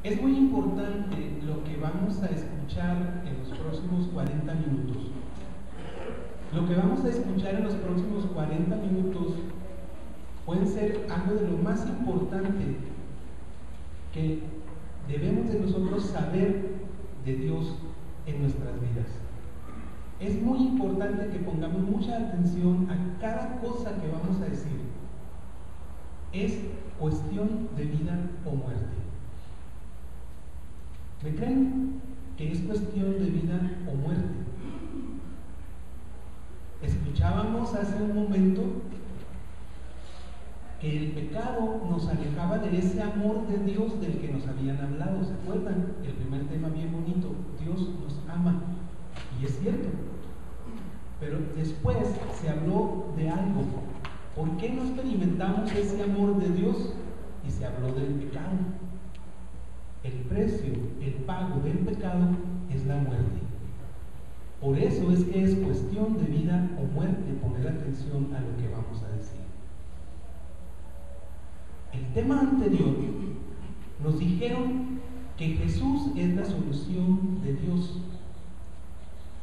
Es muy importante lo que vamos a escuchar en los próximos 40 minutos. Lo que vamos a escuchar en los próximos 40 minutos puede ser algo de lo más importante que debemos de nosotros saber de Dios en nuestras vidas. Es muy importante que pongamos mucha atención a cada cosa que vamos a decir. Es cuestión de vida o muerte. ¿Me creen que es cuestión de vida o muerte? Escuchábamos hace un momento que el pecado nos alejaba de ese amor de Dios del que nos habían hablado. ¿Se acuerdan? El primer tema bien bonito, Dios nos ama. Y es cierto. Pero después se habló de algo. ¿Por qué no experimentamos ese amor de Dios? Y se habló del pecado. El precio, el pago del pecado es la muerte. Por eso es que es cuestión de vida o muerte poner atención a lo que vamos a decir. El tema anterior nos dijeron que Jesús es la solución de Dios.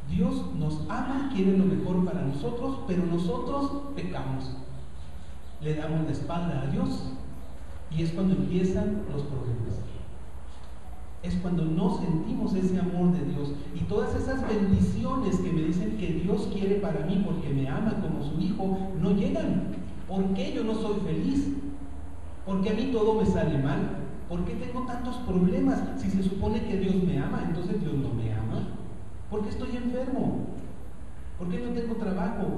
Dios nos ama, quiere lo mejor para nosotros, pero nosotros pecamos. Le damos la espalda a Dios y es cuando empiezan los problemas. Es cuando no sentimos ese amor de Dios y todas esas bendiciones que me dicen que Dios quiere para mí porque me ama como su hijo, no llegan. ¿Por qué yo no soy feliz? ¿Por qué a mí todo me sale mal? ¿Por qué tengo tantos problemas? Si se supone que Dios me ama, entonces Dios no me ama. ¿Por qué estoy enfermo? ¿Por qué no tengo trabajo?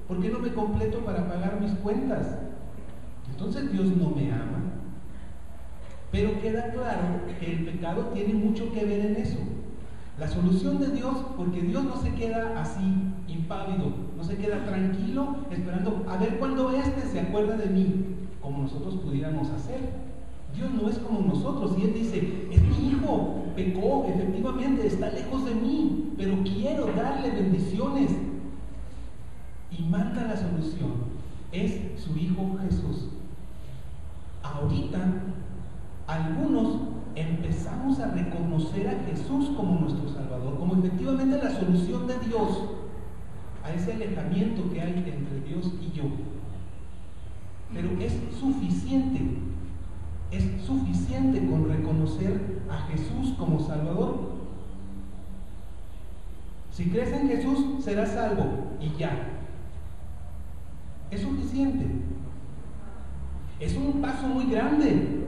¿Por qué no me completo para pagar mis cuentas? Entonces Dios no me ama. Pero queda claro que el pecado tiene mucho que ver en eso. La solución de Dios, porque Dios no se queda así, impávido, no se queda tranquilo, esperando a ver cuándo se acuerda de mí, como nosotros pudiéramos hacer. Dios no es como nosotros, y Él dice, es mi hijo, pecó, efectivamente, está lejos de mí, pero quiero darle bendiciones. Y manda la solución, es su hijo Jesús. Ahorita, algunos empezamos a reconocer a Jesús como nuestro Salvador, como efectivamente la solución de Dios a ese alejamiento que hay entre Dios y yo. Pero es suficiente con reconocer a Jesús como Salvador. Si crees en Jesús, serás salvo y ya. Es suficiente. Es un paso muy grande.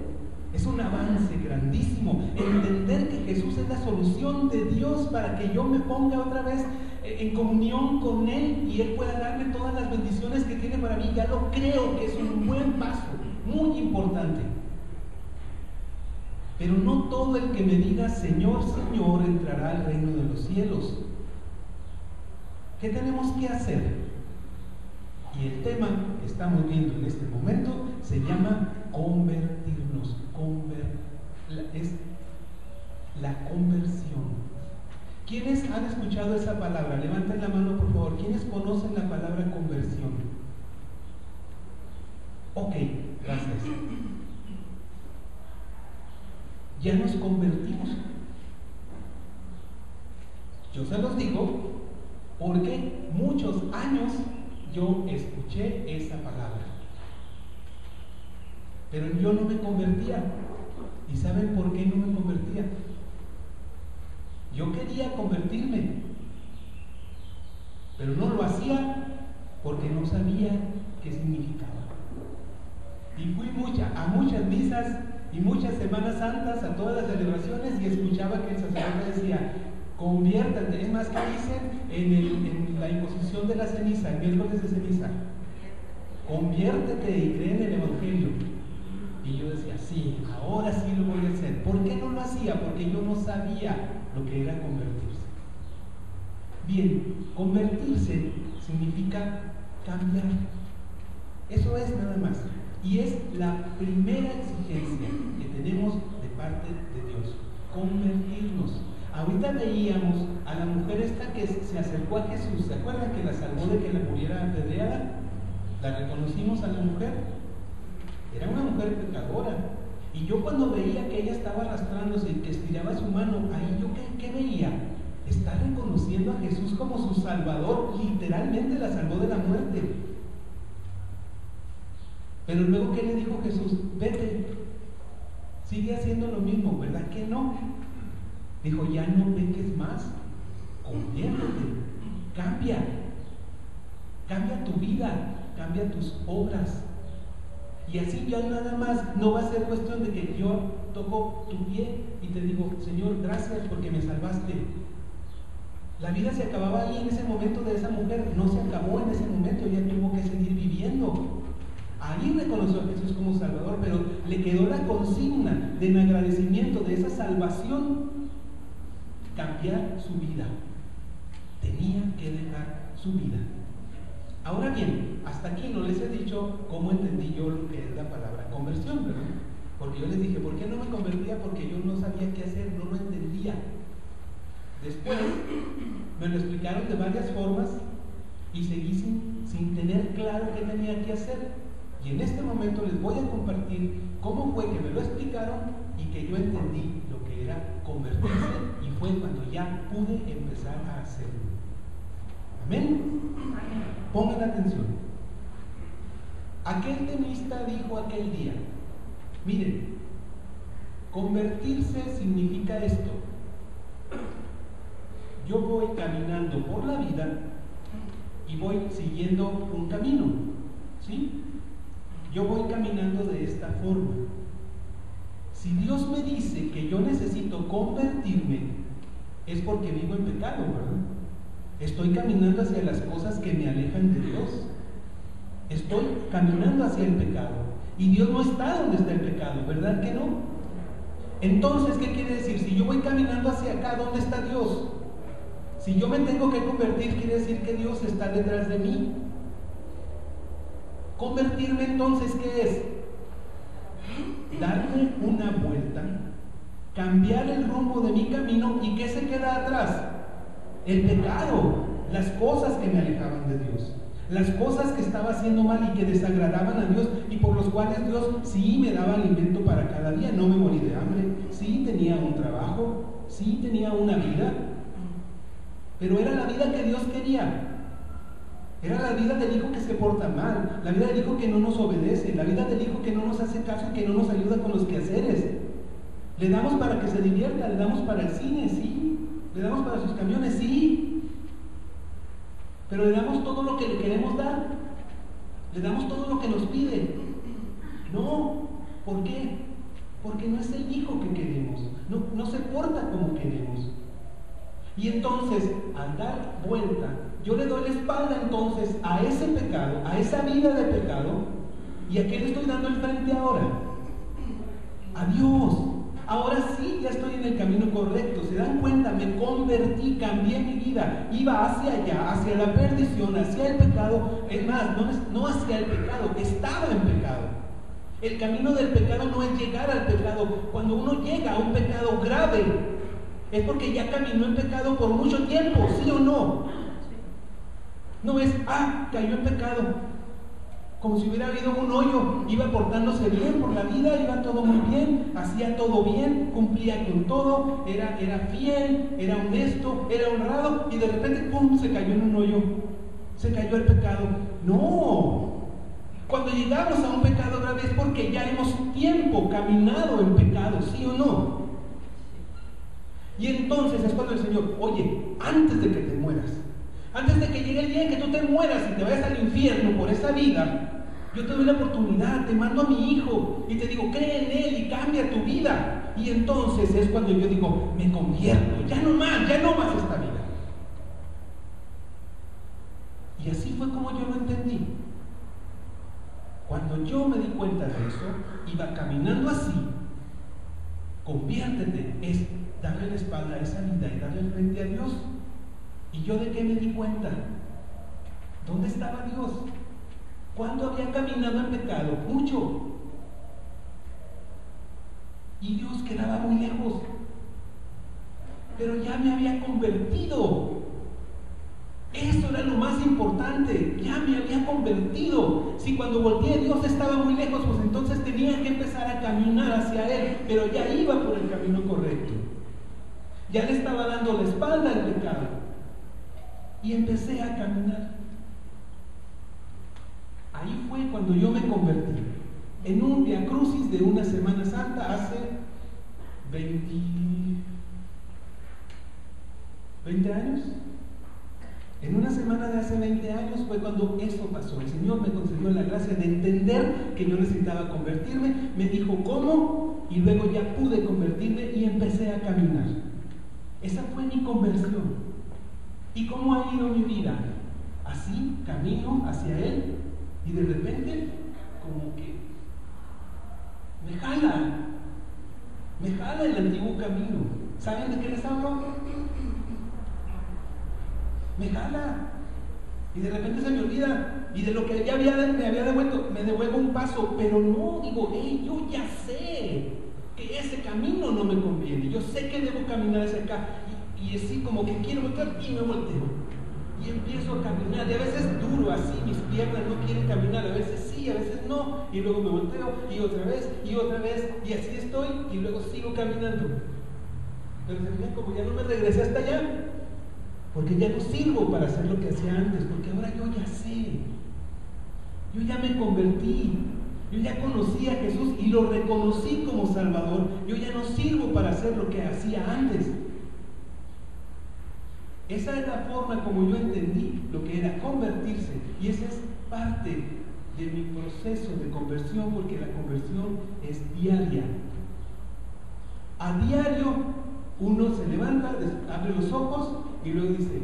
Es un avance grandísimo, entender que Jesús es la solución de Dios para que yo me ponga otra vez en comunión con Él y Él pueda darme todas las bendiciones que tiene para mí. Ya lo creo que es un buen paso, muy importante. Pero no todo el que me diga Señor, Señor entrará al reino de los cielos. ¿Qué tenemos que hacer? Y el tema que estamos viendo en este momento se llama convertirnos. Es la conversión. ¿Quiénes han escuchado esa palabra? Levanten la mano, por favor. ¿Quiénes conocen la palabra conversión? Ok, gracias. Ya nos convertimos. Yo se los digo porque muchos años yo escuché esa palabra, pero yo no me convertía. ¿Y saben por qué no me convertía? Yo quería convertirme, pero no lo hacía porque no sabía qué significaba. Y fui a muchas misas y muchas Semanas Santas, a todas las celebraciones, y escuchaba que el sacerdote decía, conviértate. Es más, que dicen en la imposición de la ceniza, el miércoles de ceniza, conviértete y cree en el Evangelio. Y yo decía, sí, ahora sí lo voy a hacer. ¿Por qué no lo hacía? Porque yo no sabía lo que era convertirse. Bien, convertirse significa cambiar. Eso es nada más. Y es la primera exigencia que tenemos de parte de Dios, convertirnos. Ahorita veíamos a la mujer esta que se acercó a Jesús. ¿Se acuerdan que la salvó de que la muriera apedreada? La reconocimos a la mujer. Era una mujer pecadora, Y yo cuando veía que ella estaba arrastrándose y que estiraba su mano, ahí yo ¿qué veía? Está reconociendo a Jesús como su Salvador, literalmente la salvó de la muerte. Pero luego, ¿qué le dijo Jesús? Vete, sigue haciendo lo mismo, ¿verdad que no? Dijo, ya no peques más, conviértete, cambia tu vida, cambia tus obras. Y así ya nada más, no va a ser cuestión de que yo toco tu pie y te digo, Señor, gracias porque me salvaste. La vida se acababa ahí en ese momento de esa mujer, no se acabó en ese momento, ella tuvo que seguir viviendo. Ahí reconoció a Jesús como Salvador, pero le quedó la consigna de en agradecimiento de esa salvación, cambiar su vida. Tenía que dejar su vida. Ahora bien, hasta aquí no les he dicho cómo entendí yo lo que es la palabra conversión, ¿verdad? Porque yo les dije, ¿por qué no me convertía? Porque yo no sabía qué hacer, no lo entendía. Después me lo explicaron de varias formas y seguí sin tener claro qué tenía que hacer. Y en este momento les voy a compartir cómo fue que me lo explicaron y que yo entendí lo que era convertirse, y fue cuando ya pude empezar a hacerlo. ¿Amén? Pongan atención. Aquel tenista dijo aquel día, miren, convertirse significa esto. Yo voy caminando por la vida y voy siguiendo un camino, ¿sí? Yo voy caminando de esta forma. Si Dios me dice que yo necesito convertirme, es porque vivo en pecado, ¿verdad? Estoy caminando hacia las cosas que me alejan de Dios. Estoy caminando hacia el pecado. Y Dios no está donde está el pecado, ¿verdad que no? Entonces, ¿qué quiere decir? Si yo voy caminando hacia acá, ¿dónde está Dios? Si yo me tengo que convertir, quiere decir que Dios está detrás de mí. Convertirme, entonces, ¿qué es? Darme una vuelta, cambiar el rumbo de mi camino, ¿y qué se queda atrás? El pecado, las cosas que me alejaban de Dios, las cosas que estaba haciendo mal y que desagradaban a Dios, y por los cuales Dios sí me daba alimento para cada día, no me morí de hambre, sí tenía un trabajo, sí tenía una vida, pero era la vida que Dios quería. Era la vida del hijo que se porta mal, la vida del hijo que no nos obedece, la vida del hijo que no nos hace caso y que no nos ayuda con los quehaceres. Le damos para que se divierta, le damos para el cine, sí, le damos para sus camiones, sí, pero le damos todo lo que le queremos dar, le damos todo lo que nos pide. No, ¿por qué? Porque no es el hijo que queremos, no se porta como queremos. Y entonces, al dar vuelta, yo le doy la espalda entonces a ese pecado, a esa vida de pecado. ¿Y a qué le estoy dando el frente ahora? A Dios. Ahora sí, ya estoy en el camino correcto. ¿Se dan cuenta? Me convertí, cambié mi vida. Iba hacia allá, hacia la perdición, hacia el pecado. Es más, no hacia el pecado, estaba en pecado. El camino del pecado no es llegar al pecado. Cuando uno llega a un pecado grave, es porque ya caminó en pecado por mucho tiempo, ¿sí o no? No es, cayó en pecado, como si hubiera habido un hoyo, iba portándose bien por la vida, iba todo muy bien, hacía todo bien, cumplía con todo, era fiel, era honesto, era honrado, y de repente, ¡pum!, se cayó en un hoyo, se cayó el pecado. No, cuando llegamos a un pecado grave es porque ya hemos tiempo caminado en pecado, ¿sí o no? Y entonces es cuando el Señor, oye, antes de que te mueras, antes de que llegue el día en que tú te mueras y te vayas al infierno por esa vida, yo te doy la oportunidad, te mando a mi hijo y te digo, cree en él y cambia tu vida. Y entonces es cuando yo digo, me convierto, ya no más esta vida. Y así fue como yo lo entendí. Cuando yo me di cuenta de eso, iba caminando así. Conviértete, es darle la espalda a esa vida y darle el frente a Dios. ¿Y yo de qué me di cuenta? ¿Dónde estaba Dios? ¿Cuándo había caminado en pecado? Mucho. Y Dios quedaba muy lejos. Pero ya me había convertido. Eso era lo más importante. Ya me había convertido. Si cuando volteé Dios estaba muy lejos, pues entonces tenía que empezar a caminar hacia Él. Pero ya iba por el camino correcto. Ya le estaba dando la espalda al pecado. Y empecé a caminar. Ahí fue cuando yo me convertí. En un viacrucis de una Semana Santa hace 20 años. En una semana de hace 20 años fue cuando eso pasó. El Señor me concedió la gracia de entender que yo necesitaba convertirme. Me dijo cómo y luego ya pude convertirme y empecé a caminar. Esa fue mi conversión. ¿Y cómo ha ido mi vida? Así, camino hacia Él y de repente como que me jala el antiguo camino. ¿Saben de qué les hablo? Me jala y de repente se me olvida y de lo que ya me había devuelto, me devuelvo un paso, pero no, digo, yo ya sé que ese camino no me conviene, yo sé que debo caminar hacia acá y así como que quiero voltear y me volteo y empiezo a caminar y a veces duro así, mis piernas no quieren caminar, a veces sí, a veces no, y luego me volteo y otra vez y así estoy y luego sigo caminando, pero se fijan como ya no me regresé hasta allá. Porque ya no sirvo para hacer lo que hacía antes, porque ahora yo ya sé, yo ya me convertí, yo ya conocí a Jesús y lo reconocí como Salvador, yo ya no sirvo para hacer lo que hacía antes. Esa es la forma como yo entendí lo que era convertirse, y esa es parte de mi proceso de conversión, porque la conversión es diaria. A diario uno se levanta, abre los ojos y luego dice,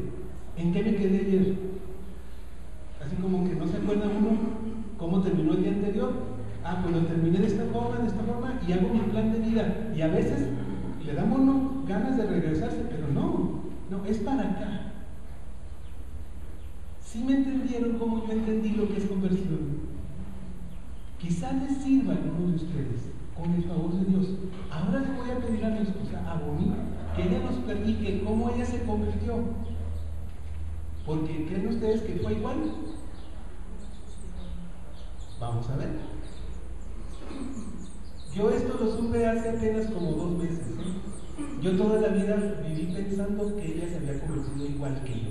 ¿en qué me quedé ayer? Así como que no se acuerda uno cómo terminó el día anterior. Pues lo terminé de esta forma, y hago mi plan de vida. Y a veces le damos uno ganas de regresarse, pero no, es para acá. ¿Sí me entendieron cómo yo entendí lo que es conversión? Quizás les sirva a algunos de ustedes. Con el favor de Dios. Ahora le voy a pedir a mi esposa, a Bonnie, que ella nos platique cómo ella se convirtió. Porque ¿creen ustedes que fue igual? Vamos a ver. Yo esto lo supe hace apenas como 2 meses. Yo toda la vida viví pensando que ella se había convertido igual que yo.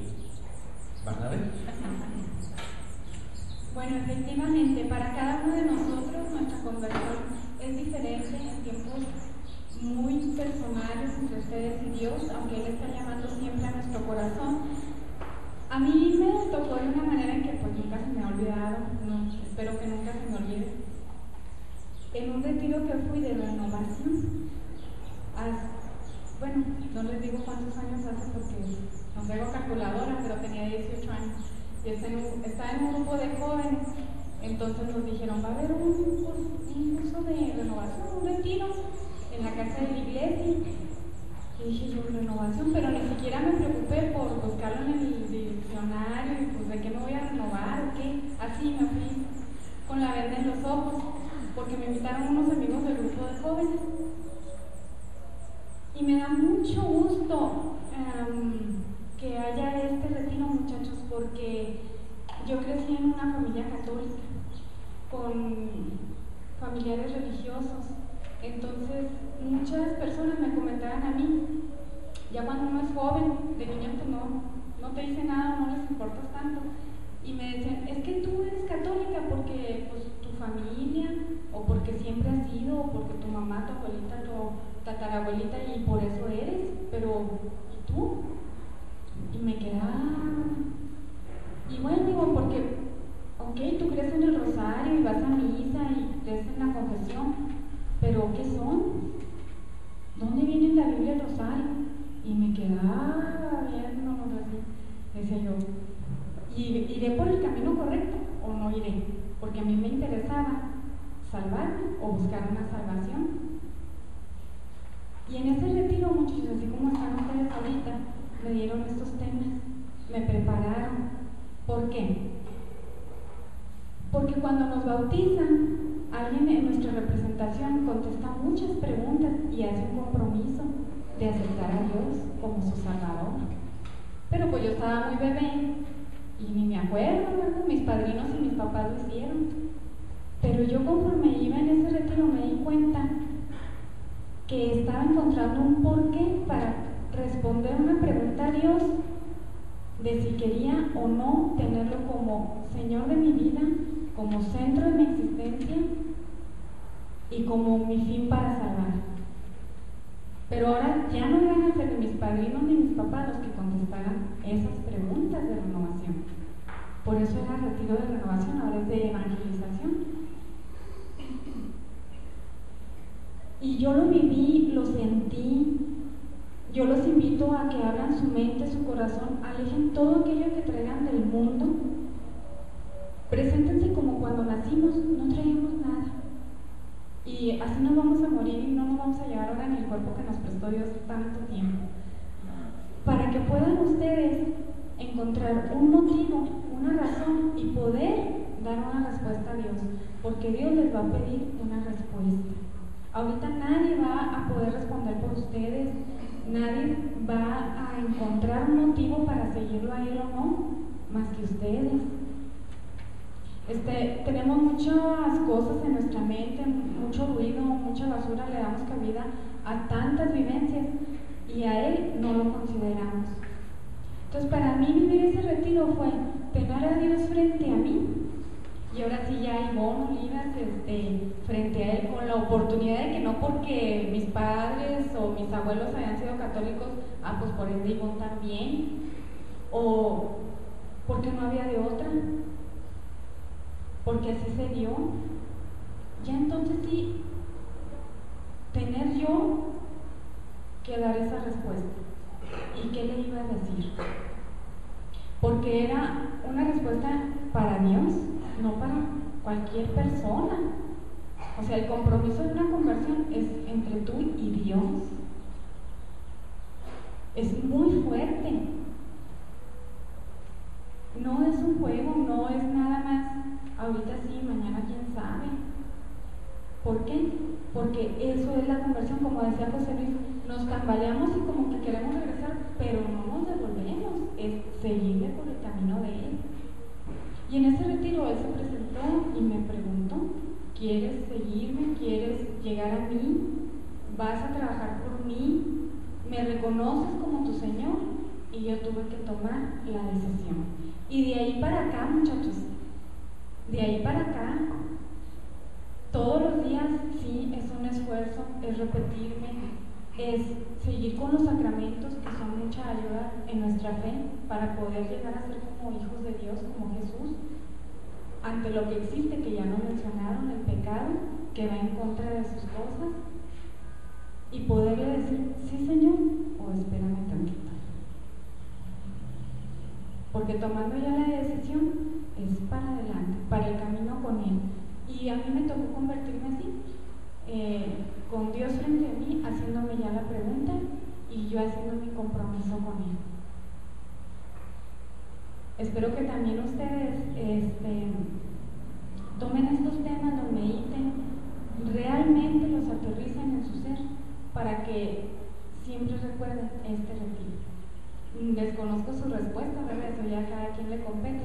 ¿Van a ver? Bueno, efectivamente, para cada uno de nosotros nuestra conversión es diferente en tiempos muy personales entre ustedes y Dios, aunque Él está llamando siempre a nuestro corazón. A mí me tocó de una manera en que pues nunca se me ha olvidado, espero que nunca se me olvide, en un retiro que fui de renovación. Bueno, no les digo cuántos años hace porque no traigo calculadora, pero tenía 18 años. Y estaba en un grupo de jóvenes, entonces nos dijeron, va a haber un curso de renovación, un retiro en la casa de la iglesia. Y dije yo, renovación, pero ni siquiera me preocupé por buscarlo en el diccionario, y pues de qué me voy a renovar o qué. Así me fui con la venda en los ojos, porque me invitaron unos amigos del grupo de jóvenes. Y me da mucho gusto que haya este retiro, muchachos, porque yo crecí en una familia católica, con familiares religiosos. Entonces, muchas personas me comentaban a mí, ya cuando uno es joven, de niño pues no te dice nada, no les importas tanto. Y me decían, es que tú eres católica porque pues, tu familia, o porque siempre has sido, o porque tu mamá, tu abuelita, tu tatarabuelita, y por eso eres, pero ¿y tú? Y me quedaba. Y bueno, digo, porque, ok, tú crees en el rosario y vas a misa y crees en la confesión, pero ¿qué son? ¿Dónde viene en la Biblia el rosario? Y me quedaba viéndonos así. Decía yo, ¿iré por el camino correcto o no iré? Porque a mí me interesaba salvarme o buscar una salvación. Y en ese retiro, muchachos, así como están ustedes ahorita, me dieron estos temas, me prepararon. ¿Por qué? Porque cuando nos bautizan, alguien en nuestra representación contesta muchas preguntas y hace un compromiso de aceptar a Dios como su Salvador. Pero pues yo estaba muy bebé y ni me acuerdo, ¿verdad? Mis padrinos y mis papás lo hicieron. Pero yo conforme iba en ese retiro me di cuenta que estaba encontrando un porqué para responder una pregunta a Dios de si quería o no tenerlo como Señor de mi vida, como centro de mi existencia y como mi fin para salvar. Pero ahora ya no iban a ser ni mis padrinos ni mis papás los que contestaran esas preguntas de renovación. Por eso era retiro de renovación, ahora es de evangelización. Y yo lo viví, lo sentí. Yo los invito a que abran su mente, su corazón, alejen todo aquello que traigan del mundo. Preséntense como cuando nacimos, no traíamos nada. Y así nos vamos a morir y no nos vamos a llevar ahora en el cuerpo que nos prestó Dios tanto tiempo. Para que puedan ustedes encontrar un motivo, una razón y poder dar una respuesta a Dios. Porque Dios les va a pedir una respuesta. Ahorita nadie va a poder responder por ustedes, nadie va a encontrar un motivo para seguirlo a Él o no, más que ustedes. Tenemos muchas cosas en nuestra mente, mucho ruido, mucha basura, le damos cabida a tantas vivencias y a Él no lo consideramos. Entonces para mí vivir ese retiro fue tener a Dios frente a mí. Y ahora sí ya Ivonne Olivas frente a Él con la oportunidad de que no porque mis padres o mis abuelos hayan sido católicos, pues por ende Ivonne también, o porque no había de otra, porque así se dio. Ya entonces sí, tener yo que dar esa respuesta. ¿Y qué le iba a decir? Porque era una respuesta para Dios, no para cualquier persona. O sea, el compromiso de una conversión es entre tú y Dios. Es muy fuerte. No es un juego, no es nada más ahorita sí, mañana quién sabe. ¿Por qué? Porque eso es la conversión, como decía José Luis, nos tambaleamos y como que queremos regresar, pero no nos devolvemos, es seguirle por el camino de Él. Y en ese retiro Él se presentó y me preguntó, ¿quieres seguirme? ¿Quieres llegar a mí? ¿Vas a trabajar por mí? ¿Me reconoces como tu Señor? Y yo tuve que tomar la decisión. Y de ahí para acá, muchachos, de ahí para acá, todos los días sí es un esfuerzo, es repetirme, es seguir con los sacramentos que son mucha ayuda en nuestra fe para poder llegar a ser como hijos de Dios, como Jesús, ante lo que existe, que ya nos mencionaron, el pecado que va en contra de sus cosas, y poderle decir, sí Señor, o espérame tantito. Porque tomando ya la decisión es para adelante, para el camino con Él. Y a mí me tocó convertirme así, con Dios frente a mí, haciéndome ya la pregunta y yo haciendo mi compromiso con Él. Espero que también ustedes tomen estos temas, los mediten, realmente los aterricen en su ser para que siempre recuerden este retiro. Desconozco su respuesta, ¿verdad? Eso ya a cada quien le compete,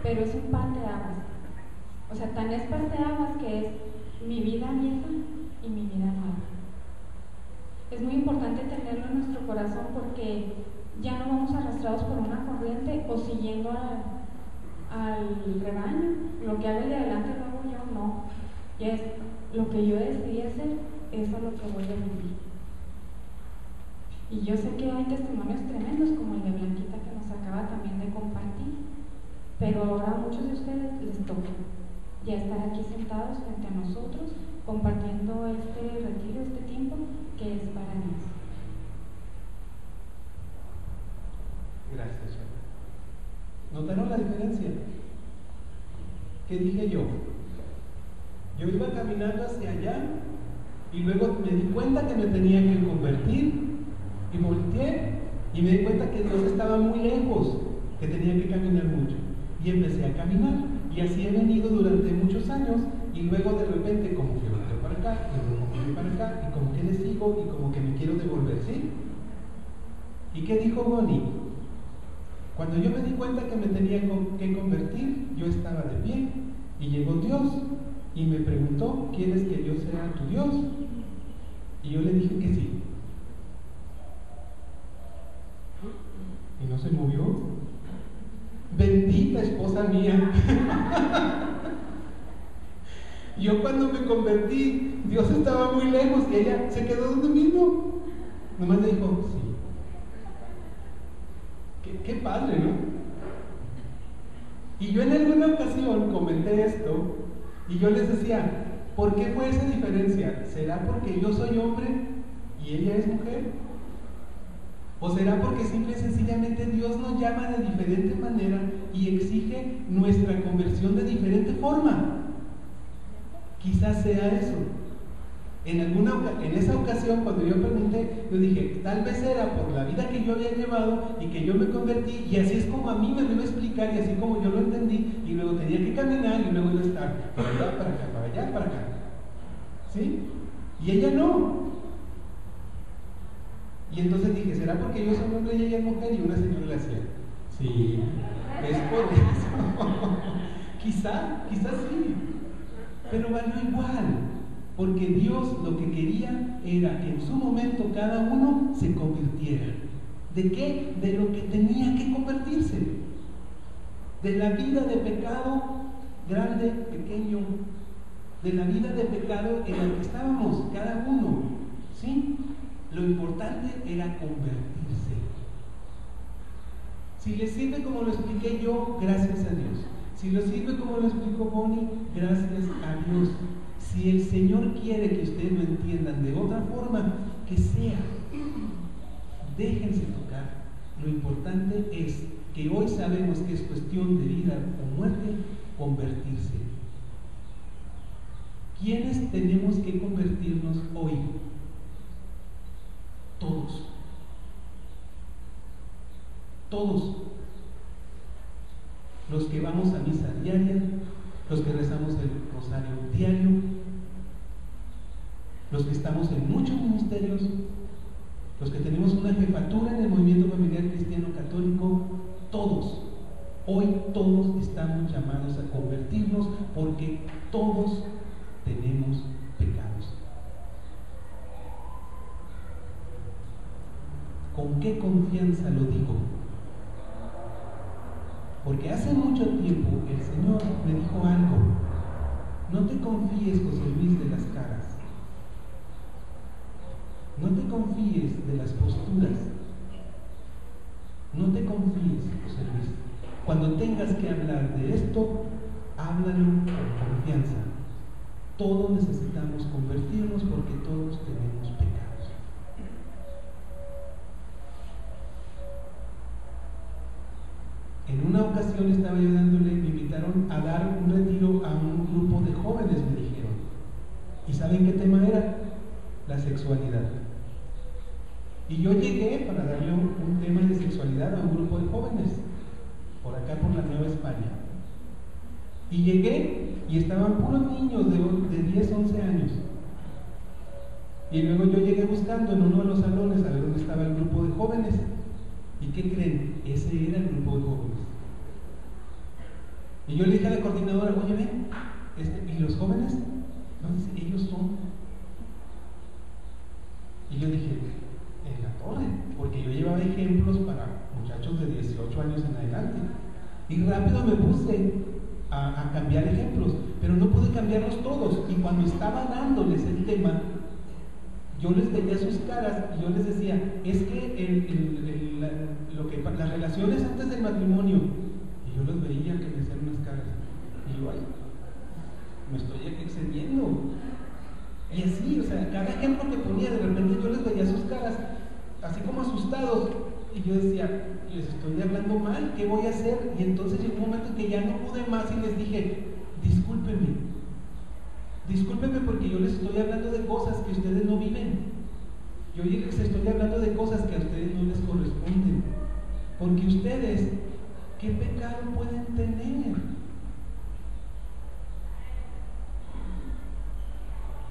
pero es un pan de aguas. O sea, tan es pan de aguas que es mi vida vieja y mi vida nueva. Es muy importante tenerlo en nuestro corazón porque ya no vamos arrastrados por una corriente o siguiendo al rebaño. Lo que haga el de adelante luego yo no. Ya es lo que yo decidí hacer, eso es lo que voy a vivir. Y yo sé que hay testimonios tremendos como el de Blanquita que nos acaba también de compartir, pero ahora a muchos de ustedes les toca ya estar aquí sentados frente a nosotros compartiendo este retiro, este tiempo que es para Dios. Gracias, señor. ¿Notaron la diferencia? ¿Qué dije yo? Yo iba caminando hacia allá y luego me di cuenta que me tenía que convertir y volteé y me di cuenta que Dios estaba muy lejos, que tenía que caminar mucho y empecé a caminar y así he venido durante muchos años y luego de repente como que volteo para acá y luego como que para acá y como que le sigo y como que me quiero devolver, ¿sí? ¿Y qué dijo Bonnie? Cuando yo me di cuenta que me tenía que convertir, yo estaba de pie y llegó Dios y me preguntó, ¿quieres que yo sea tu Dios? Y yo le dije que sí. Y no se movió. Bendita esposa mía. Yo cuando me convertí, Dios estaba muy lejos y ella se quedó donde mismo. Nomás le dijo, sí. Qué padre, ¿no? Y yo en alguna ocasión comenté esto y yo les decía, ¿por qué fue esa diferencia? ¿Será porque yo soy hombre y ella es mujer? ¿O será porque simple y sencillamente Dios nos llama de diferente manera y exige nuestra conversión de diferente forma? Quizás sea eso. En esa ocasión, cuando yo pregunté, yo dije, tal vez era por la vida que yo había llevado y que yo me convertí, y así es como a mí me lo iba a explicar, y así como yo lo entendí, y luego tenía que caminar, y luego iba a estar para allá, para acá, para allá, para acá. ¿Sí? Y ella no. Y entonces dije, ¿será porque yo soy hombre y ella es mujer? Y una señora le decía, sí, es por eso. quizás sí, pero valió igual. Porque Dios lo que quería era que en su momento cada uno se convirtiera. ¿De qué? De lo que tenía que convertirse. De la vida de pecado, grande, pequeño. De la vida de pecado en la que estábamos, cada uno. ¿Sí? Lo importante era convertirse. Si les sirve como lo expliqué yo, gracias a Dios. Si les sirve como lo explicó Bonnie, gracias a Dios. Si el Señor quiere que ustedes lo entiendan de otra forma, que sea. Déjense tocar. Lo importante es que hoy sabemos que es cuestión de vida o muerte, convertirse. ¿Quiénes tenemos que convertirnos hoy? Todos. Todos. Los que vamos a misa diaria, los que rezamos el rosario diario, los que estamos en muchos ministerios, los que tenemos una jefatura en el movimiento familiar cristiano católico, todos, hoy todos estamos llamados a convertirnos porque todos tenemos pecados. ¿Con qué confianza lo digo? Porque hace mucho tiempo el Señor me dijo algo. No te confíes, José Luis, de las caras. No te confíes de las posturas. No te confíes, José Luis. Cuando tengas que hablar de esto, háblalo con confianza. Todos necesitamos convertirnos porque todos tenemos pecados. En una ocasión estaba yo dándole, me invitaron a dar un retiro a un grupo de jóvenes, me dijeron. ¿Y saben qué tema era? La sexualidad. Y yo llegué para darle un tema de sexualidad a un grupo de jóvenes, por acá por la Nueva España. Y llegué y estaban puros niños de 10, 11 años. Y luego yo llegué buscando en uno de los salones a ver dónde estaba el grupo de jóvenes. ¿Y qué creen? Ese era el grupo de jóvenes. Y yo le dije a la coordinadora, oye, ven, ¿y los jóvenes? No, dice, ellos son. Y yo dije, en la torre, porque yo llevaba ejemplos para muchachos de 18 años en adelante. Y rápido me puse a cambiar ejemplos, pero no pude cambiarlos todos. Y cuando estaba dándoles el tema, yo les veía sus caras y yo les decía, es que las relaciones antes del matrimonio, y yo los veía que me hacían unas caras, y yo, ay, me estoy excediendo. Y así, o sea, cada ejemplo que ponía, de repente yo les veía sus caras, así como asustados, y yo decía, les estoy hablando mal, ¿qué voy a hacer? Y entonces llegó un momento en que ya no pude más y les dije, discúlpenme porque yo les estoy hablando de cosas que ustedes no viven. Yo les estoy hablando de cosas que a ustedes no les corresponden. Porque ustedes, ¿qué pecado pueden tener?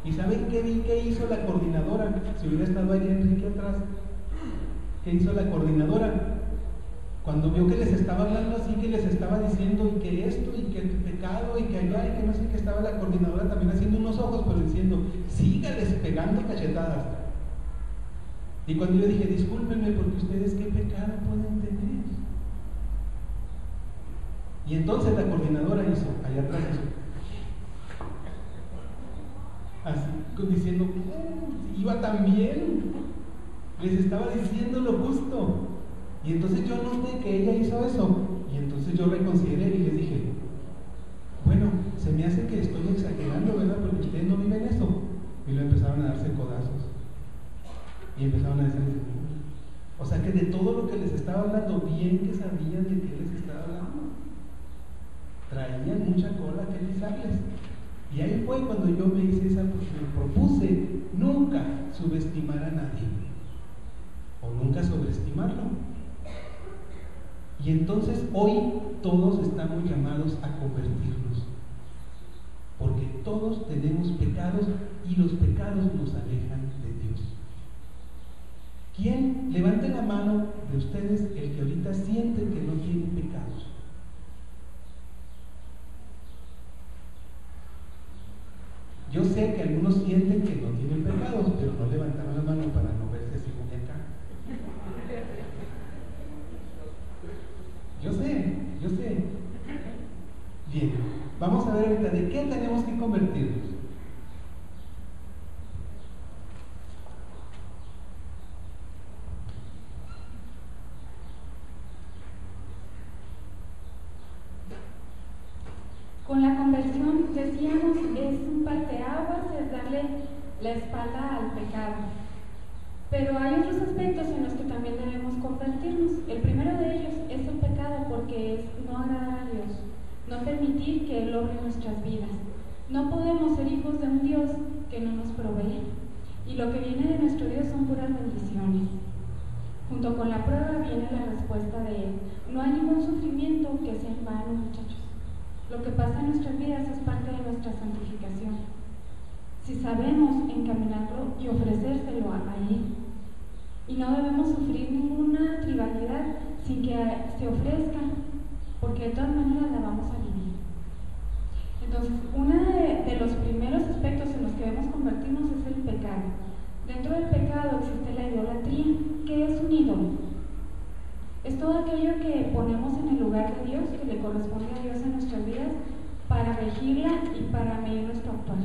¿Y saben qué hizo la coordinadora? Si hubiera estado ahí Enrique atrás, ¿qué hizo la coordinadora? Cuando vio que les estaba hablando así, que les estaba diciendo y que esto, y que el pecado, y que allá, y que no sé qué, estaba la coordinadora también haciendo unos ojos, pero diciendo, sígales pegando cachetadas. Y cuando yo dije, discúlpenme, porque ustedes qué pecado pueden tener. Y entonces la coordinadora hizo, allá atrás hizo, así, diciendo, iba tan bien, les estaba diciendo lo justo. Y entonces yo noté que ella hizo eso, y entonces yo reconsideré y les dije, bueno, se me hace que estoy exagerando, ¿verdad? Porque ustedes no viven eso. Y luego empezaron a darse codazos, y empezaron a decir, o sea que de todo lo que les estaba hablando, bien que sabían de qué les estaba hablando, traían mucha cola que pisarles. Y ahí fue cuando yo me hice esa, me propuse nunca subestimar a nadie, o nunca sobreestimarlo. Y entonces hoy todos estamos llamados a convertirnos, porque todos tenemos pecados y los pecados nos alejan de Dios. ¿Quién? Levante la mano de ustedes el que ahorita siente que no tiene pecados. Yo sé que algunos sienten que no tienen pecados, pero no levantaron la mano para no verse así como de acá. Yo sé. Bien, vamos a ver ahorita de qué tenemos que convertirnos. Con la conversión, decíamos, es un parteaguas, es darle la espalda al pecado. Pero hay otros aspectos en los que también debemos convertirnos. El primero de ellos es el pecado, porque es no agradar a Dios, no permitir que Él obre nuestras vidas. No podemos ser hijos de un Dios que no nos provee. Y lo que viene de nuestro Dios son puras bendiciones. Junto con la prueba viene la respuesta de Él. No hay ningún sufrimiento que sea en vano, muchachos. Lo que pasa en nuestras vidas es parte de nuestra santificación. Si sabemos encaminarlo y ofrecérselo a Él, y no debemos sufrir ninguna tribalidad sin que se ofrezca, porque de todas maneras la vamos a vivir. Entonces, uno de los primeros aspectos en los que debemos convertirnos es el pecado. Dentro del pecado existe la idolatría. ¿Qué es un ídolo? Es todo aquello que ponemos en el lugar de Dios, que le corresponde a Dios en nuestras vidas, para regirla y para medir nuestro actuar.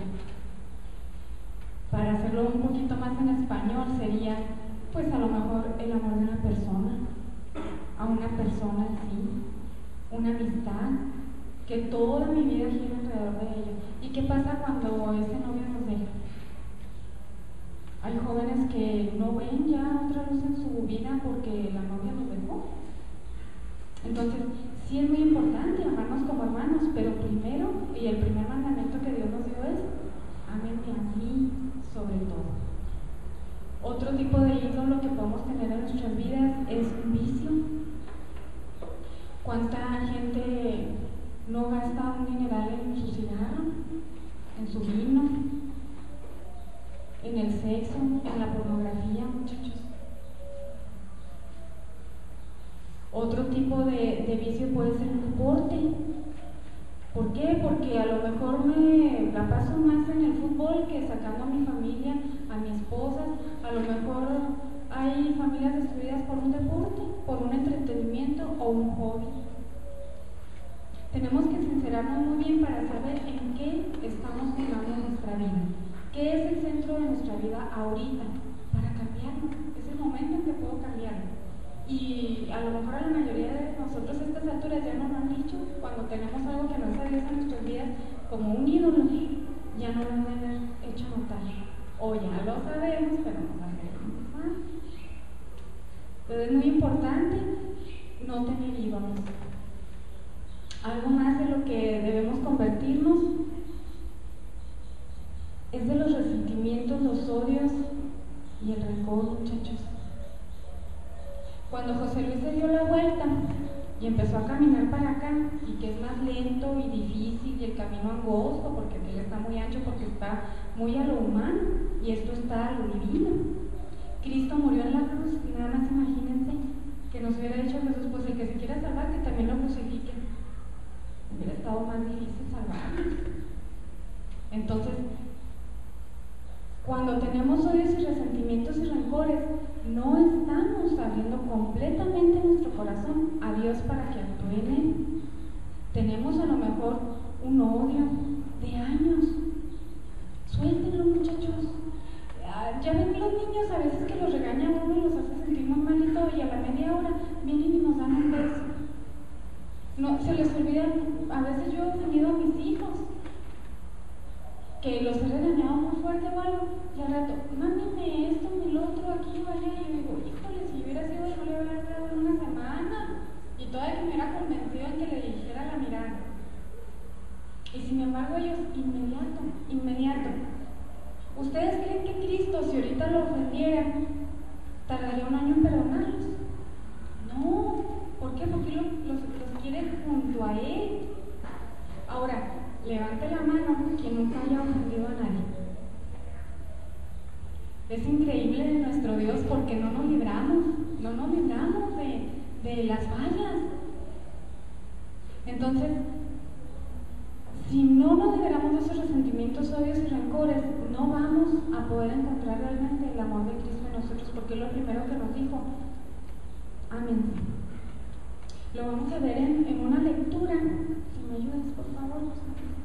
Para hacerlo un poquito más en español sería, pues a lo mejor el amor de una persona, a una persona así, una amistad, que toda mi vida gira alrededor de ella. ¿Y qué pasa cuando ese novio nos deja? Hay jóvenes que no ven ya otra luz en su vida porque la novia nos dejó. Entonces, sí es muy importante amarnos como hermanos, pero primero, y el primer mandamiento que Dios nos dio es, ámenme a mí sobre todo. Otro tipo de ídolo que podemos tener en nuestras vidas es un vicio. ¿Cuánta gente no gasta un dineral en su cigarro, en su vino, en el sexo, en la pornografía, muchachos? Otro tipo de vicio puede ser un deporte. ¿Por qué? Porque a lo mejor me la paso más en el fútbol que sacando a mi familia, a mi esposa. A lo mejor hay familias destruidas por un deporte, por un entretenimiento o un hobby. Tenemos que sincerarnos muy bien para saber en qué estamos jugando nuestra vida. ¿Qué es el centro de nuestra vida ahorita? Para cambiarlo. Es el momento en que puedo cambiarlo. Y a lo mejor a la mayoría de nosotros a estas alturas ya nos lo han dicho, cuando tenemos algo que no es a Dios en nuestras vidas como un ídolo, ya no lo han hecho notar. O ya lo sabemos, pero no lo queremos más. Entonces es muy importante no tener ídolos. Algo más de lo que debemos convertirnos es de los resentimientos, los odios y el rencor, muchachos. Cuando José Luis se dio la vuelta y empezó a caminar para acá, y que es más lento y difícil, y el camino angosto, porque aquel está muy ancho, porque está muy a lo humano, y esto está a lo divino. Cristo murió en la cruz, y nada más imagínense que nos hubiera dicho Jesús, pues el que se quiera salvar, que también lo crucifique. Hubiera estado más difícil salvarnos. Entonces, cuando tenemos odios y resentimientos y rencores, no estamos abriendo completamente nuestro corazón a Dios para que actúe en él. Tenemos a lo mejor un odio de años. Suéltenlo, muchachos. Ya ven los niños a veces que los regaña uno y los hace sentir muy mal y todo, y a la media hora vienen y nos dan un beso. No, se les olvida, a veces yo he ofendido a mis hijos, que los he regañado muy fuerte o algo, y al rato, mándeme esto, el otro, aquí o allá, y yo digo, híjole, si yo hubiera sido yo le hubiera dado en una semana, y todavía que me hubiera convencido en que le dijera la mirada. Y sin embargo ellos, inmediato. ¿Ustedes creen que Cristo, si ahorita lo ofendiera, tardaría un año en perdonarlos? No. ¿Por qué? Porque los quiere junto a Él. Ahora, levante la mano quien nunca haya ofendido a nadie. Es increíble de nuestro Dios porque no nos libramos de las fallas. Entonces, si no nos liberamos de esos resentimientos, odios y rencores, no vamos a poder encontrar realmente el amor de Cristo en nosotros, porque es lo primero que nos dijo. Amén. Lo vamos a ver en una lectura. Si me ayudas, por favor,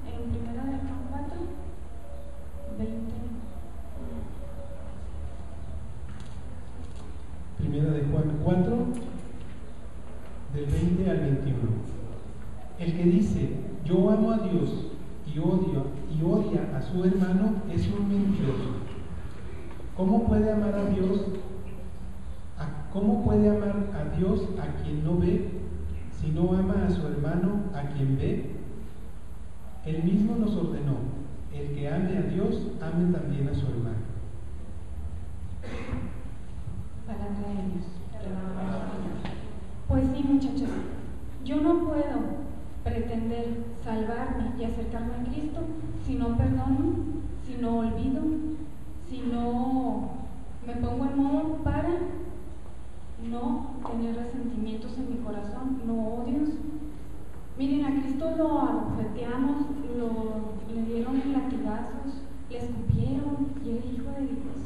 en 1 de Juan 4, 20. 1 de Juan 4, del 20 al 21. El que dice, yo amo a Dios y odia a su hermano es un mentiroso. ¿Cómo puede amar a Dios? ¿Cómo puede amar a Dios a quien no ve, si no ama a su hermano a quien ve? Él mismo nos ordenó, el que ame a Dios, ame también a su hermano. Palabra de Dios. Pues sí, muchachos, yo no puedo pretender salvarme y acercarme a Cristo si no perdono, si no olvido, si no me pongo en modo para no tener resentimientos en mi corazón, no odios. Miren, a Cristo lo abofeteamos, le dieron latigazos, le escupieron y era hijo de Dios.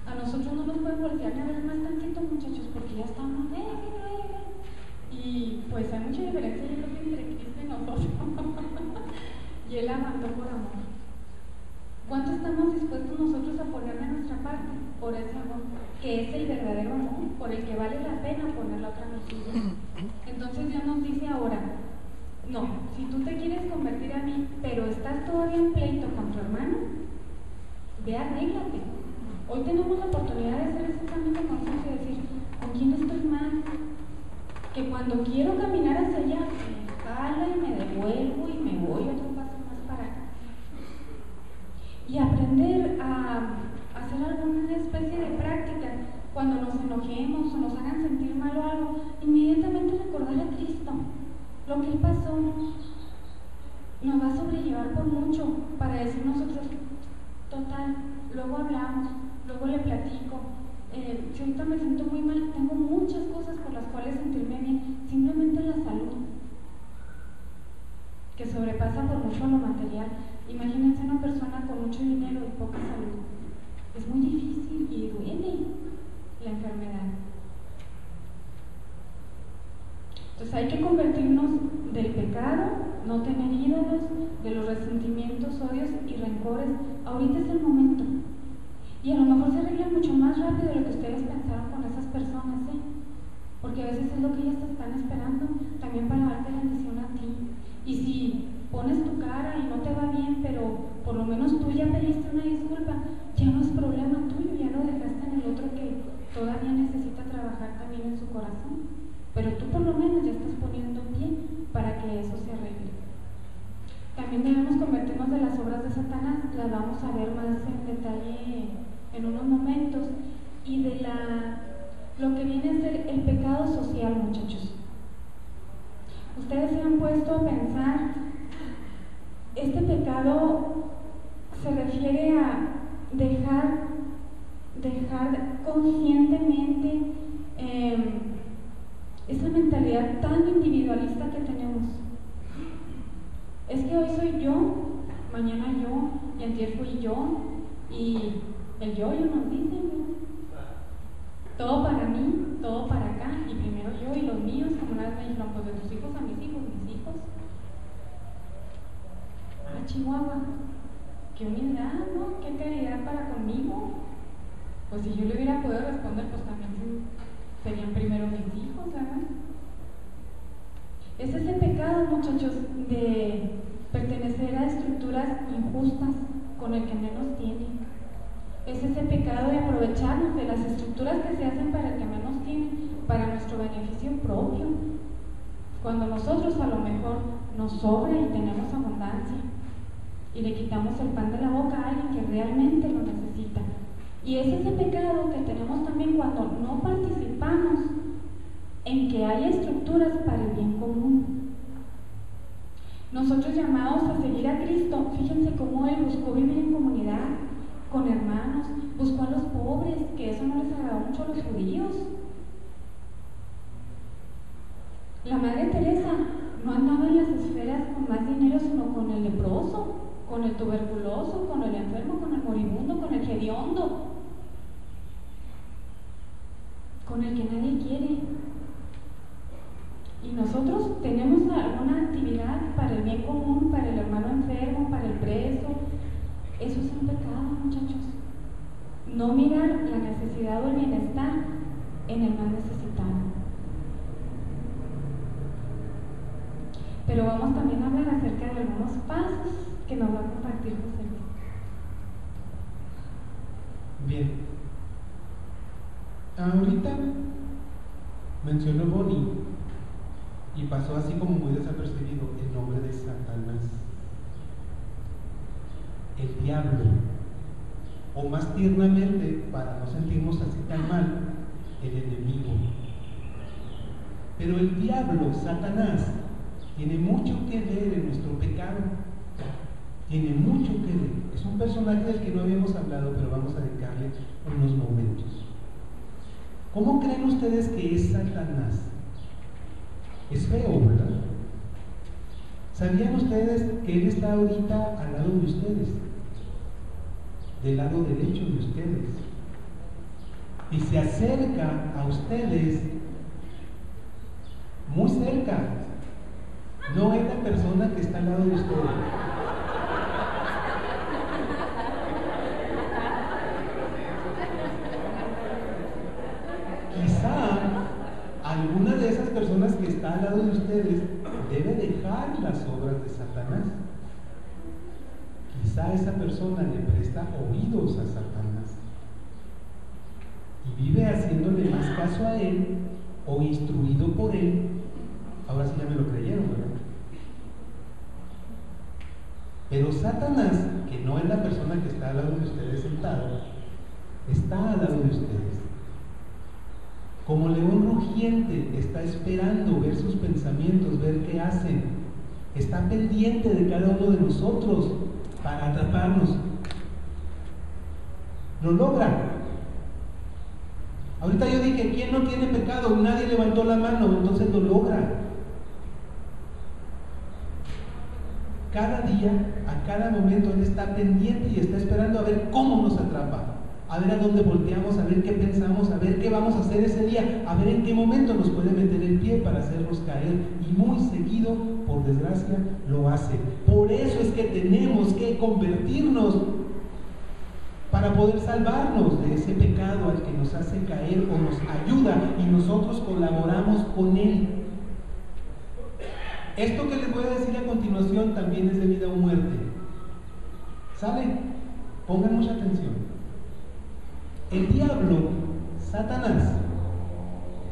A nosotros no nos pueden voltear a ver más tantito, muchachos, porque ya estamos, y pues hay mucha diferencia, yo creo que entre Cristo y nosotros. Y Él aguantó por amor. ¿Cuánto estamos dispuestos nosotros a poner de nuestra parte por ese amor? Que es el verdadero amor, por el que vale la pena poner la otra mejilla. Entonces Dios nos dice ahora, no, si tú te quieres convertir a mí, pero estás todavía en pleito con tu hermano, ve, arréglate. Hoy tenemos la oportunidad de hacer ese examen de conciencia y decir, ¿con quién estoy mal? Que cuando quiero caminar hacia allá, me jala y me devuelvo y me voy otro paso más para acá. Y aprender a hacer alguna especie de práctica cuando nos enojemos o nos hagan sentir mal o algo, inmediatamente recordar a Cristo, lo que Él pasó. Nos va a sobrellevar por mucho para decir nosotros, total, luego hablamos, luego le platico. Si ahorita me siento muy mal, tengo muchas cosas por las cuales sentirme bien, simplemente la salud, que sobrepasa por mucho lo material. Imagínense una persona con mucho dinero y poca salud. Es muy difícil y duele la enfermedad. Entonces hay que convertirnos del pecado, no tener ídolos, de los resentimientos, odios y rencores. Ahorita es el momento. Y a lo mejor se arregla mucho más rápido de lo que ustedes pensaron con esas personas, ¿eh? Porque a veces es lo que ellas te están esperando también para darte bendición a ti. Y si pones tu cara y no te va bien, pero por lo menos tú ya pediste una disculpa, ya no es problema tuyo, ya lo dejaste en el otro que todavía necesita trabajar también en su corazón. Pero tú por lo menos ya estás poniendo pie para que eso se arregle. También debemos convertirnos de las obras de Satanás, las vamos a ver más en detalle en unos momentos, y de lo que viene a ser el pecado social, muchachos. Ustedes se han puesto a pensar, este pecado se refiere a dejar, dejar conscientemente mentalidad tan individualista que tenemos. Es que hoy soy yo, mañana yo, y antier fui yo, y el yo nos dice, ¿no? Todo para mí, todo para acá, y primero yo y los míos, como una vez me dijeron, pues de tus hijos a mis hijos. A Chihuahua, qué humildad, ¿no? Qué caridad para conmigo. Pues si yo le hubiera podido responder, pues también serían primero mis hijos, ¿verdad? Es ese pecado, muchachos, de pertenecer a estructuras injustas con el que menos tiene. Es ese pecado de aprovecharnos de las estructuras que se hacen para el que menos tiene, para nuestro beneficio propio, cuando nosotros a lo mejor nos sobra y tenemos abundancia, y le quitamos el pan de la boca a alguien que realmente lo necesita. Y es ese pecado que tenemos también cuando no participamos en que haya estructuras para el bien común. Nosotros, llamados a seguir a Cristo, fíjense cómo Él buscó vivir en comunidad, con hermanos, buscó a los pobres, que eso no les agradó mucho a los judíos. La Madre Teresa no andaba en las esferas con más dinero, sino con el leproso, con el tuberculoso, con el enfermo, con el moribundo, con el hediondo, con el que nadie quiere. Y nosotros tenemos alguna actividad para el bien común, para el hermano enfermo, para el preso. Eso es un pecado, muchachos. No mirar la necesidad o el bienestar en el más necesitado. Pero vamos también a hablar acerca de algunos pasos que nos va a compartir José Luis. Bien. Ahorita mencionó Bonnie y pasó así como muy desapercibido el nombre de Satanás, el diablo, o más tiernamente, para no sentirnos así tan mal, el enemigo. Pero el diablo, Satanás, tiene mucho que ver en nuestro pecado. Tiene mucho que ver. Es un personaje del que no habíamos hablado, pero vamos a dedicarle unos momentos. ¿Cómo creen ustedes que es Satanás? Es feo, ¿verdad? ¿Sabían ustedes que él está ahorita al lado de ustedes? Del lado derecho de ustedes. Y se acerca a ustedes muy cerca. No es la persona que está al lado de ustedes. Quizá alguna de esas personas que está al lado de ustedes debe dejar las obras de Satanás. Quizá esa persona le presta oídos a Satanás y vive haciéndole más caso a él o instruido por él. Ahora sí ya me lo creyeron, ¿verdad? Pero Satanás, que no es la persona que está al lado de ustedes sentado, está al lado de ustedes. Como león rugiente, está esperando ver sus pensamientos, ver qué hacen. Está pendiente de cada uno de nosotros para atraparnos. Lo logra. Ahorita yo dije, ¿quién no tiene pecado? Nadie levantó la mano, entonces lo logra. Cada día, a cada momento, Él está pendiente y está esperando a ver cómo nos atrapa, a ver a dónde volteamos, a ver qué pensamos, a ver qué vamos a hacer ese día, a ver en qué momento nos puede meter el pie para hacernos caer, y muy seguido, por desgracia, lo hace. Por eso es que tenemos que convertirnos para poder salvarnos de ese pecado al que nos hace caer o nos ayuda y nosotros colaboramos con él. Esto que les voy a decir a continuación también es de vida o muerte. ¿Sale? Pongan mucha atención. El diablo, Satanás,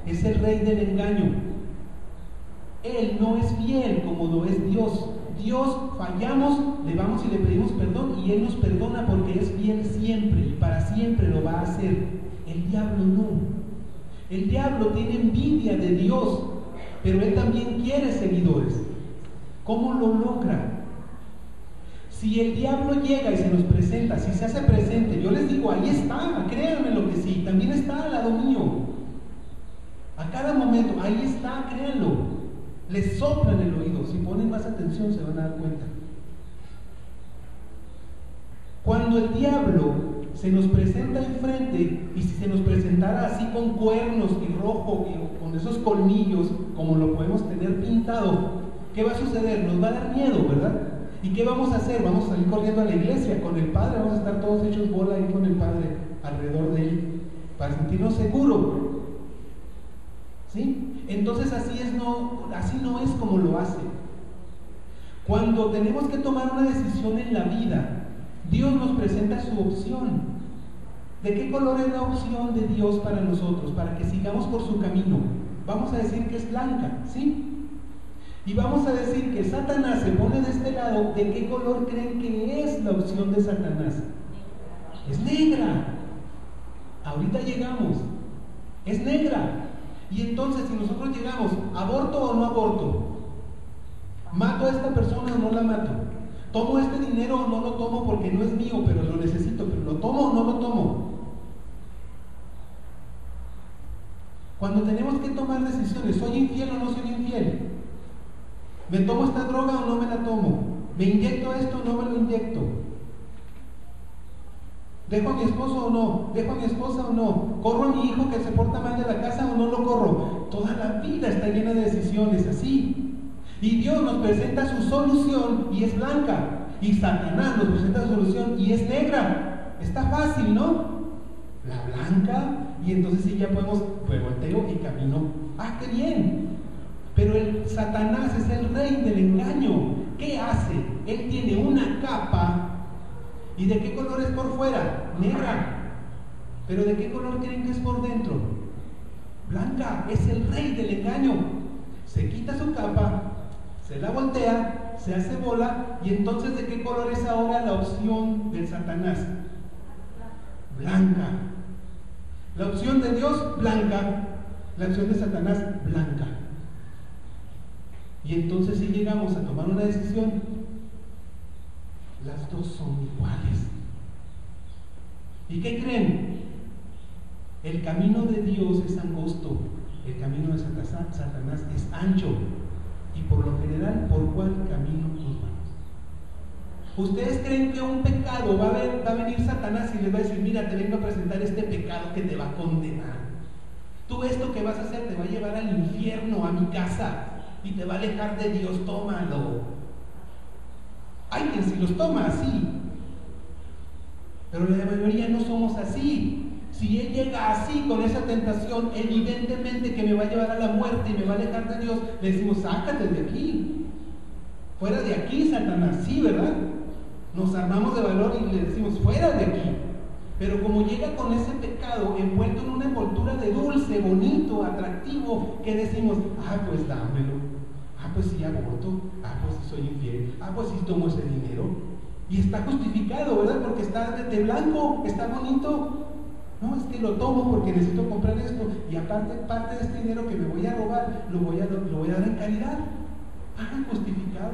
es el rey del engaño. Él no es fiel como lo es Dios. Dios, fallamos, le vamos y le pedimos perdón y Él nos perdona porque es fiel siempre y para siempre lo va a hacer. El diablo no. El diablo tiene envidia de Dios, pero él también quiere seguidores. ¿Cómo lo logra? Si el diablo llega y se nos presenta, si se hace presente, yo les digo, ahí está, créanme lo que sí, también está al lado mío. A cada momento, ahí está, créanlo. Les soplan el oído. Si ponen más atención se van a dar cuenta. Cuando el diablo se nos presenta enfrente, y si se nos presentara así con cuernos y rojo y con esos colmillos como lo podemos tener pintado, ¿qué va a suceder? Nos va a dar miedo, ¿verdad? ¿Y qué vamos a hacer? Vamos a salir corriendo a la iglesia con el Padre, vamos a estar todos hechos bola ahí con el Padre alrededor de él para sentirnos seguros. ¿Sí? Entonces así no es como lo hace. Cuando tenemos que tomar una decisión en la vida, Dios nos presenta su opción. ¿De qué color es la opción de Dios para nosotros? Para que sigamos por su camino. Vamos a decir que es blanca, ¿sí? Y vamos a decir que Satanás se pone de este lado. ¿De qué color creen que es la opción de Satanás? Es negra. Ahorita llegamos. Es negra. Y entonces, si nosotros llegamos, ¿aborto o no aborto? ¿Mato a esta persona o no la mato? ¿Tomo este dinero o no lo tomo porque no es mío, pero lo necesito? ¿Pero lo tomo o no lo tomo? Cuando tenemos que tomar decisiones, ¿soy infiel o no soy infiel? ¿Me tomo esta droga o no me la tomo? ¿Me inyecto esto o no me lo inyecto? ¿Dejo a mi esposo o no? ¿Dejo a mi esposa o no? ¿Corro a mi hijo que se porta mal de la casa o no lo corro? Toda la vida está llena de decisiones así. Y Dios nos presenta su solución y es blanca. Y Satanás nos presenta su solución y es negra. Está fácil, ¿no? La blanca. Y entonces sí ya podemos, pues volteo y camino. ¡Ah, qué bien! Pero el Satanás es el rey del engaño. ¿Qué hace? Él tiene una capa. ¿Y de qué color es por fuera? Negra. ¿Pero de qué color creen que es por dentro? Blanca. Es el rey del engaño. Se quita su capa, se la voltea, se hace bola, y entonces ¿de qué color es ahora la opción del Satanás? Blanca. La opción de Dios, blanca. La opción de Satanás, blanca. Y entonces si llegamos a tomar una decisión, las dos son iguales. ¿Y qué creen? El camino de Dios es angosto, el camino de Satanás es ancho. Y por lo general, ¿por cuál camino nos vamos? ¿Ustedes creen que un pecado va a venir Satanás y les va a decir, mira, te vengo a presentar este pecado que te va a condenar? Tú esto que vas a hacer te va a llevar al infierno, a mi casa, y te va a alejar de Dios, tómalo. Hay quien sí los toma así, pero la mayoría no somos así. Si él llega así con esa tentación, evidentemente que me va a llevar a la muerte y me va a alejar de Dios, le decimos, sácate de aquí, fuera de aquí, Satanás. Sí, ¿verdad? Nos armamos de valor y le decimos, fuera de aquí. Pero como llega con ese pecado envuelto en una envoltura de dulce, bonito, atractivo, que decimos, pues dámelo. Pues sí aborto, pues sí soy infiel, pues sí tomo ese dinero. Y está justificado, ¿verdad? Porque está de blanco, está bonito. No, es que lo tomo porque necesito comprar esto. Y aparte, parte de este dinero que me voy a robar, lo voy a dar en caridad. Justificado.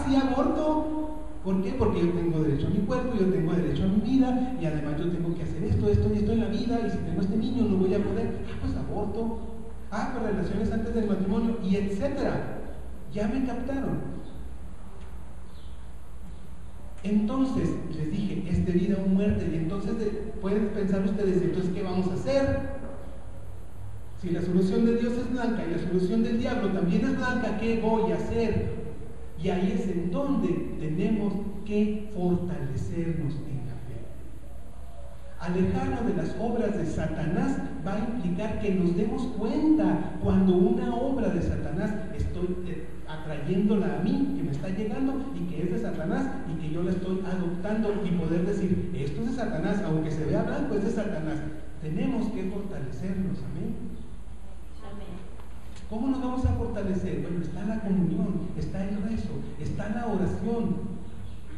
Sí aborto. ¿Por qué? Porque yo tengo derecho a mi cuerpo, yo tengo derecho a mi vida, y además yo tengo que hacer esto y esto en la vida, y si tengo este niño no voy a poder. Pues aborto. Pues relaciones antes del matrimonio, y etcétera. Ya me captaron. Entonces, les dije, es de vida o muerte. Y entonces pueden pensar ustedes, entonces, ¿qué vamos a hacer? Si la solución de Dios es blanca y la solución del diablo también es blanca, ¿qué voy a hacer? Y ahí es en donde tenemos que fortalecernos en la fe. Alejarnos de las obras de Satanás va a implicar que nos demos cuenta cuando una obra de Satanás estoy atrayéndola a mí, que me está llegando y que es de Satanás y que yo la estoy adoptando, y poder decir, esto es de Satanás, aunque se vea blanco, es de Satanás. Tenemos que fortalecernos, amén. ¿Cómo nos vamos a fortalecer? Bueno, está la comunión, está el rezo, está la oración,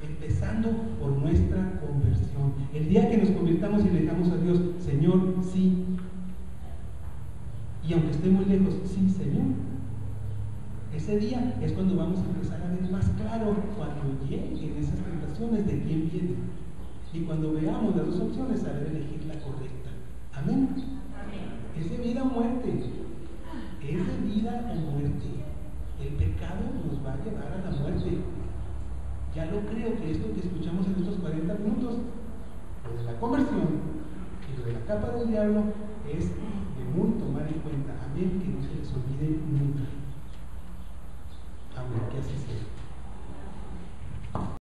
empezando por nuestra conversión. El día que nos convirtamos y le digamos a Dios, Señor, sí, y aunque esté muy lejos, sí, Señor, ese día es cuando vamos a empezar a ver más claro, cuando lleguen esas tentaciones, de quién vienen. Y cuando veamos las dos opciones, saber elegir la correcta. Amén. Es de vida o muerte. Es de vida o muerte. El pecado nos va a llevar a la muerte. Ya lo creo que esto que escuchamos en estos 40 minutos, lo de la conversión y lo de la capa del diablo, es de muy tomar en cuenta. Amén, que no se les olvide nunca. Amén, que así sea.